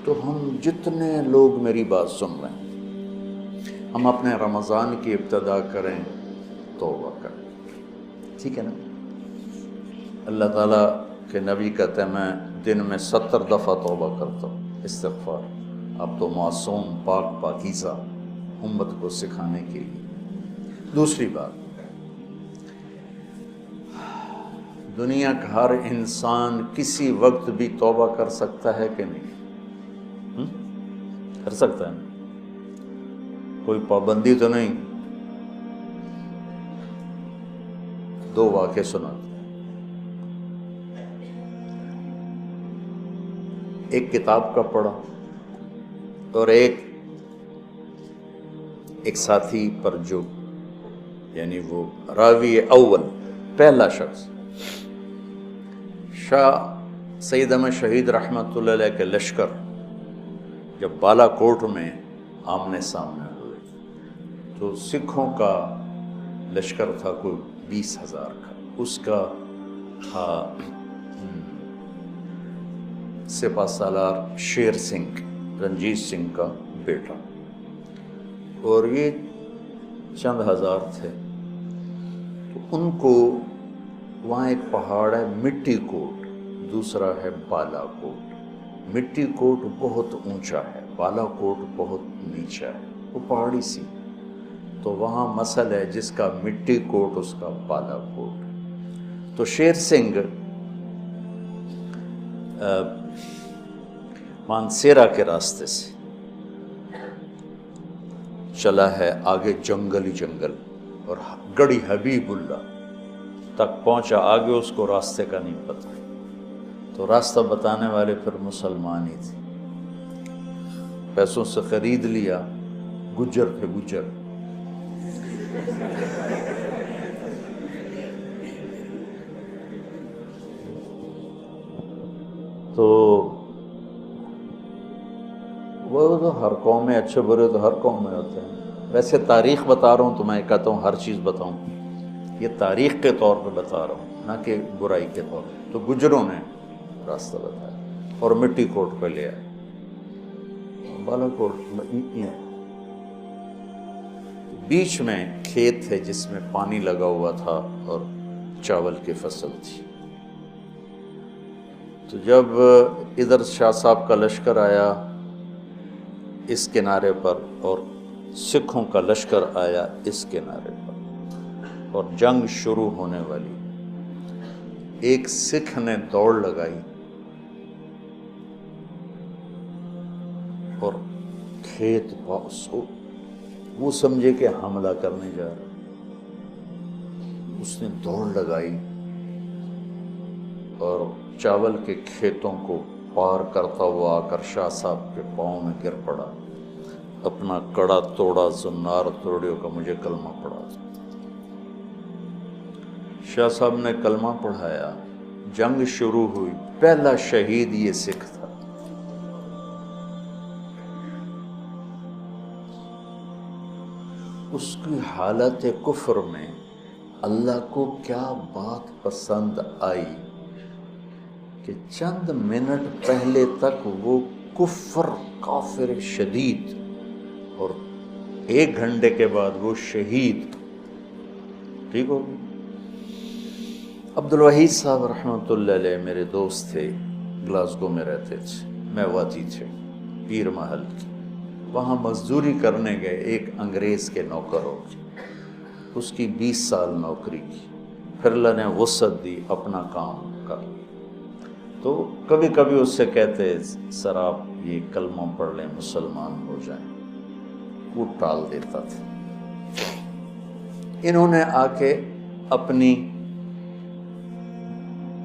تو ہم جتنے لوگ میری بات سن رہے ہیں، ہم اپنے رمضان کی ابتدا کریں، توبہ کریں، ٹھیک ہے نا؟ اللہ تعالیٰ کے نبی کہتے ہیں میں دن میں 70 دفعہ توبہ کرتا ہوں، استغفار۔ اب تو معصوم، پاک، پاکیزہ امت کو سکھانے کے لیے۔ دوسری بات، دنیا کا ہر انسان کسی وقت بھی توبہ کر سکتا ہے کہ نہیں؟ کر سکتا ہے نا؟ کوئی پابندی تو نہیں۔ دو واقعے سناتے ہیں۔ ایک کتاب کا پڑھا اور ایک ساتھی پر جو یعنی وہ راوی اول، پہلا شخص شاہ سید احمد شہید رحمۃ اللہ علیہ کے لشکر جب بالا کوٹ میں آمنے سامنے ہوئے تو سکھوں کا لشکر تھا کوئی 20,000 کا، اس کا تھا سپہ سالار شیر سنگھ، رنجیت سنگھ کا بیٹا، اور یہ چند ہزار تھے۔ تو ان کو وہاں ایک پہاڑ ہے مٹی کوٹ، دوسرا ہے بالا کوٹ۔ مٹی کوٹ بہت اونچا ہے، بالا کوٹ بہت نیچا ہے، وہ پہاڑی سی۔ تو وہاں مسئلہ ہے جس کا مٹی کوٹ اس کا بالا کوٹ۔ تو شیر سنگھ مانسیرا کے راستے سے چلا ہے، آگے جنگل ہی جنگل، اور گڑھی حبیب اللہ تک پہنچا، آگے اس کو راستے کا نہیں پتہ۔ تو راستہ بتانے والے پھر مسلمان ہی تھے، پیسوں سے خرید لیا، گجر تھے گجر۔ تو وہ تو ہر قوم میں اچھے برے تو ہر قوم میں ہوتے ہیں۔ ویسے تاریخ بتا رہا ہوں تو میں کہتا ہوں ہر چیز بتاؤں، یہ تاریخ کے طور پہ بتا رہا ہوں، نہ کہ برائی کے طور پہ۔ تو گجروں نے راستہ بتایا اور مٹی کوٹ پہ لے آئے، بالا کوٹ بیچ میں کھیت تھے جس میں پانی لگا ہوا تھا اور چاول کی فصل تھی۔ تو جب ادھر شاہ صاحب کا لشکر آیا اس کنارے پر اور سکھوں کا لشکر آیا اس کنارے پر اور جنگ شروع ہونے والی، ایک سکھ نے دوڑ لگائی اور کھیت وہ سمجھے کہ حملہ کرنے جا رہا، اس نے دوڑ لگائی اور چاول کے کھیتوں کو پار کرتا ہوا آ کر شاہ صاحب کے پاؤں میں گر پڑا، اپنا کڑا توڑا، زنار توڑیو کا مجھے کلمہ پڑھا۔ شاہ صاحب نے کلمہ پڑھایا، جنگ شروع ہوئی، پہلا شہید یہ سکھ تھا۔ اس کی حالت کفر میں اللہ کو کیا بات پسند آئی کہ چند منٹ پہلے تک وہ کفر، کافر شدید، اور 1 گھنٹے کے بعد وہ شہید، ٹھیک ہو گئی۔ عبدالوحید صاحب رحمۃ اللہ علیہ میرے دوست تھے، گلاسگو میں رہتے تھے، میواتی تھے، پیر محل کی۔ وہاں مزدوری کرنے گئے ایک انگریز کے نوکر ہو کے، اس کی 20 سال نوکری کی، پھر اللہ نے وسعت دی، اپنا کام کر۔ تو کبھی کبھی اس سے کہتے سر آپ یہ کلمہ پڑھ لیں، مسلمان ہو جائیں، وہ ٹال دیتا تھا۔ انہوں نے آ کے اپنی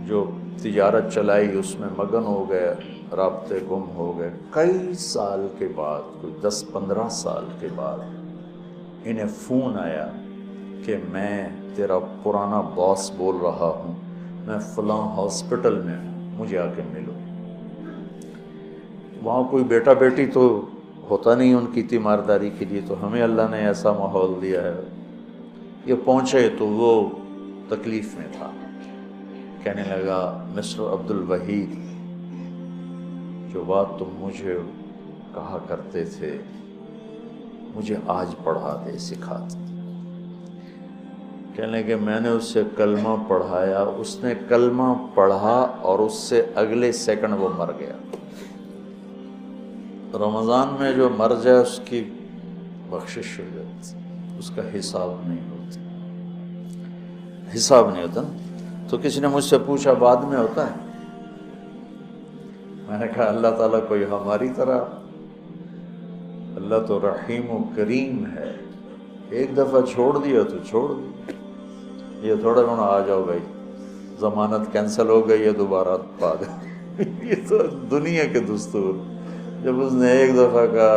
جو تجارت چلائی اس میں مگن ہو گئے، رابطے گم ہو گئے۔ کئی سال کے بعد، کوئی 10-15 سال کے بعد انہیں فون آیا کہ میں تیرا پرانا باس بول رہا ہوں، میں فلاں ہاسپٹل میں ہوں، مجھے آ کے ملو۔ وہاں کوئی بیٹا بیٹی تو ہوتا نہیں ان کی تیمارداری کے لیے، تو ہمیں اللہ نے ایسا ماحول دیا ہے۔ یہ پہنچے تو وہ تکلیف میں تھا، کہنے لگا مسٹر عبدالوحید، جو بات تم مجھے کہا کرتے تھے مجھے آج پڑھا دے، سکھا دے۔ کہنے کہ میں نے اس سے کلمہ پڑھایا، اس نے کلمہ پڑھا اور اس سے اگلے سیکنڈ وہ مر گیا۔ رمضان میں جو مر جائے اس کی بخشش ہو جاتی، اس کا حساب نہیں ہوتا، حساب نہیں ہوتا۔ تو کسی نے مجھ سے پوچھا بعد میں ہوتا ہے؟ میں نے کہا اللہ تعالیٰ کوئی ہماری طرح، اللہ تو رحیم و کریم ہے، ایک دفعہ چھوڑ دیا تو چھوڑ دیا، یہ تھوڑا ہونا آ جاؤ بھائی ضمانت کینسل ہو گئی ہے دوبارہ پا دے۔ یہ تو دنیا کے دستور، جب اس نے ایک دفعہ کہا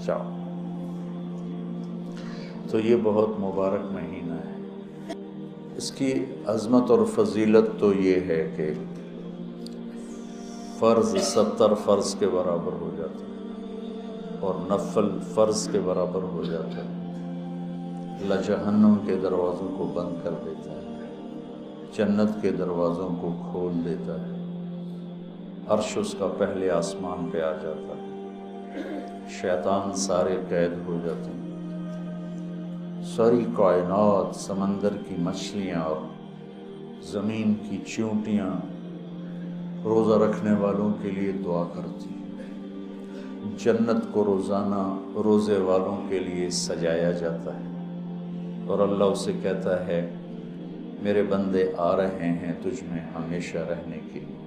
چاؤ۔ تو یہ بہت مبارک مہینہ ہے، اس کی عظمت اور فضیلت تو یہ ہے کہ فرض 70 فرض کے برابر ہو جاتا ہے اور نفل فرض کے برابر ہو جاتا ہے۔ اللہ جہنم کے دروازوں کو بند کر دیتا ہے، جنت کے دروازوں کو کھول دیتا ہے، عرش اس کا پہلے آسمان پہ آ جاتا ہے، شیطان سارے قید ہو جاتے ہیں، ساری کائنات، سمندر کی مچھلیاں اور زمین کی چیونٹیاں روزہ رکھنے والوں کے لیے دعا کرتی ہیں، جنت کو روزانہ روزے والوں کے لیے سجایا جاتا ہے، اور اللہ اسے کہتا ہے میرے بندے آ رہے ہیں تجھ میں ہمیشہ رہنے کے لیے۔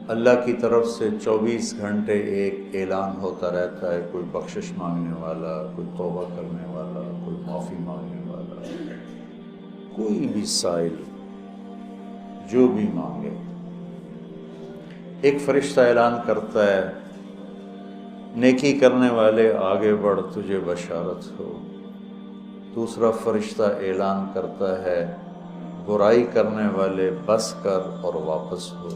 اللہ کی طرف سے 24 گھنٹے ایک اعلان ہوتا رہتا ہے، کوئی بخشش مانگنے والا، کوئی توبہ کرنے والا، کوئی معافی مانگنے والا، کوئی بھی سائل جو بھی مانگے، ایک فرشتہ اعلان کرتا ہے نیکی کرنے والے آگے بڑھ تجھے بشارت ہو، دوسرا فرشتہ اعلان کرتا ہے برائی کرنے والے بس کر اور واپس ہو۔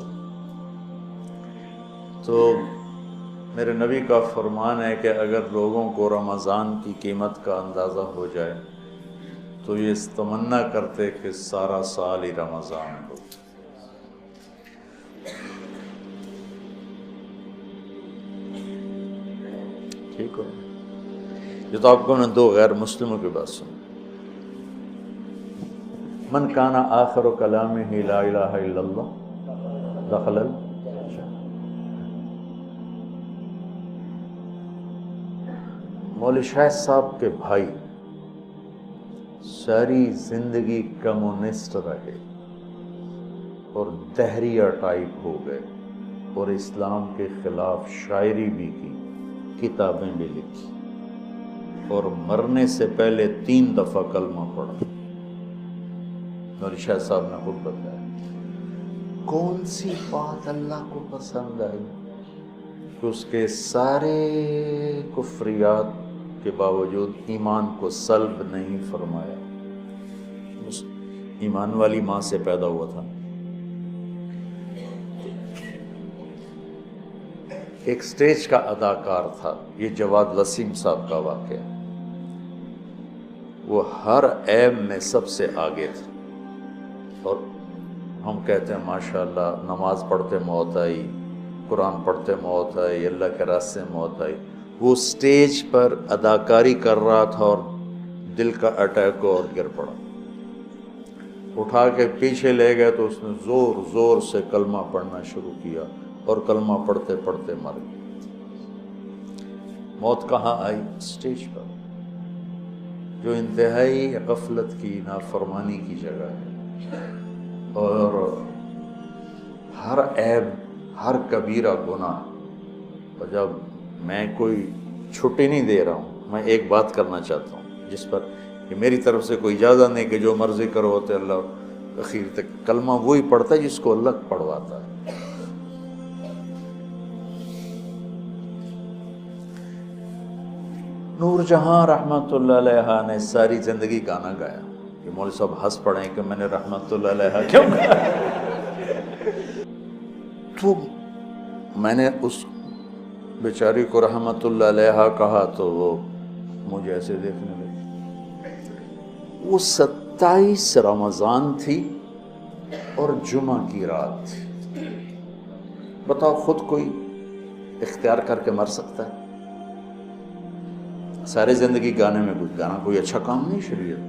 تو میرے نبی کا فرمان ہے کہ اگر لوگوں کو رمضان کی قیمت کا اندازہ ہو جائے تو یہ تمنا کرتے کہ سارا سال ہی رمضان ہو۔ ٹھیک ہو؟ یہ تو آپ کو نے دو غیر مسلموں کی بات سنی۔ من کان آخر کلامہ لا الہ الا اللہ دخل مولوی شاہ صاحب کے بھائی ساری زندگی کمیونسٹ رہے اور دہریہ ٹائپ ہو گئے اور اسلام کے خلاف شاعری بھی کی، کتابیں بھی لکھی، اور مرنے سے پہلے 3 دفعہ کلمہ پڑھا۔ مولوی شاہ صاحب نے خود بتایا کون سی بات اللہ کو پسند آئی کہ اس کے سارے کفریات کے باوجود ایمان کو سلب نہیں فرمایا۔ اس ایمان والی ماں سے پیدا ہوا تھا۔ ایک سٹیج کا اداکار تھا، یہ جواد وسیم صاحب کا واقعہ، وہ ہر عیب میں سب سے آگے تھا، اور ہم کہتے ہیں ماشاءاللہ نماز پڑھتے موت آئی، قرآن پڑھتے موت آئی، اللہ کے راستے موت آئی۔ وہ سٹیج پر اداکاری کر رہا تھا اور دل کا اٹیک ہوا اور گر پڑا، اٹھا کے پیچھے لے گئے تو اس نے زور زور سے کلمہ پڑھنا شروع کیا اور کلمہ پڑھتے پڑھتے مر گیا۔ موت کہاں آئی؟ سٹیج پر، جو انتہائی غفلت کی، نافرمانی کی جگہ ہے، اور ہر عیب، ہر کبیرہ گناہ۔ اور جب میں کوئی چھٹی نہیں دے رہا ہوں، میں ایک بات کرنا چاہتا ہوں جس پر کہ میری طرف سے کوئی اجازت نہیں کہ جو مرضی کرو ہوتے اللہ اخیر تک کلمہ وہی پڑھتا ہے جس کو اللہ پڑھواتا ہے۔ نور جہاں رحمت اللہ علیہ نے ساری زندگی گانا گایا، کہ مولوی صاحب ہنس پڑے کہ میں نے رحمت اللہ علیہ کیوں گایا؟ تو میں نے اس بیچاری کو رحمت اللہ علیہ کہا تو وہ مجھے ایسے دیکھنے لگی۔ وہ 27 رمضان تھی اور جمعہ کی رات تھی، بتاؤ خود کوئی اختیار کر کے مر سکتا ہے؟ ساری زندگی گانے میں گانا کوئی اچھا کام نہیں، شریعت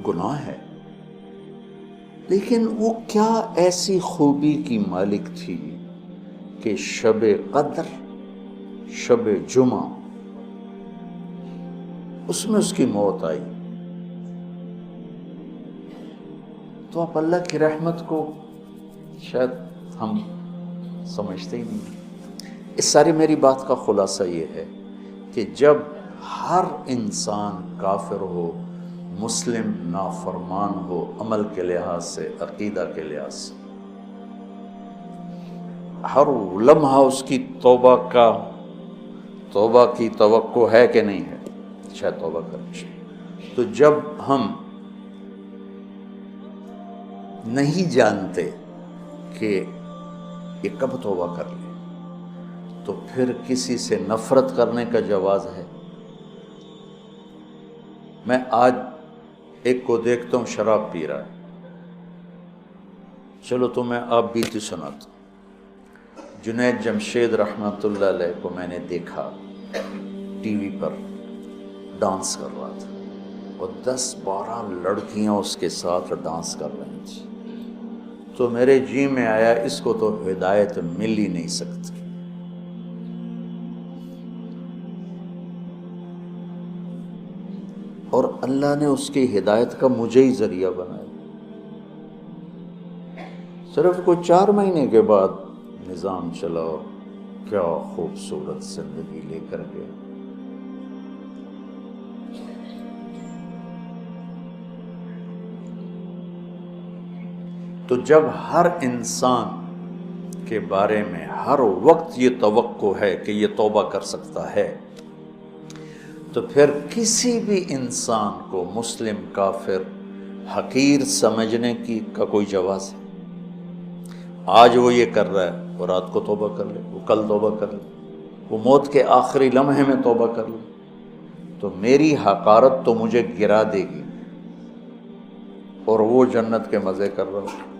گناہ ہے، لیکن وہ کیا ایسی خوبی کی مالک تھی کہ شب قدر، شب جمعہ، اس میں اس کی موت آئی۔ تو آپ اللہ کی رحمت کو شاید ہم سمجھتے ہی نہیں۔ اس ساری میری بات کا خلاصہ یہ ہے کہ جب ہر انسان کافر ہو، مسلم نافرمان ہو، عمل کے لحاظ سے، عقیدہ کے لحاظ سے، ہر لمحہ اس کی توبہ کی توقع ہے کہ نہیں ہے، شاید توبہ کرنی چاہیے۔ تو جب ہم نہیں جانتے کہ یہ کب توبہ کر لے، تو پھر کسی سے نفرت کرنے کا جواز ہے؟ میں آج ایک کو دیکھتا ہوں شراب پی رہا ہے، چلو تو میں آپ بیتی سناتا ہوں۔ جنید جمشید رحمۃ اللہ علیہ کو میں نے دیکھا ٹی وی پر ڈانس کر رہا تھا، اور 10-12 لڑکیاں اس کے ساتھ ڈانس کر رہی تھیں، تو میرے جی میں آیا اس کو تو ہدایت مل ہی نہیں سکتی۔ اور اللہ نے اس کی ہدایت کا مجھے ہی ذریعہ بنایا۔ صرف کوئی 4 مہینے کے بعد نظام چلا اور کیا خوبصورت زندگی لے کر گیا۔ تو جب ہر انسان کے بارے میں ہر وقت یہ توقع ہے کہ یہ توبہ کر سکتا ہے، تو پھر کسی بھی انسان کو مسلم، کافر، حقیر سمجھنے کا کوئی جواز ہے؟ آج وہ یہ کر رہا ہے، وہ رات کو توبہ کر لے، وہ کل توبہ کر لے، وہ موت کے آخری لمحے میں توبہ کر لے، تو میری حقارت تو مجھے گرا دے گی، اور وہ جنت کے مزے کر رہا ہوں۔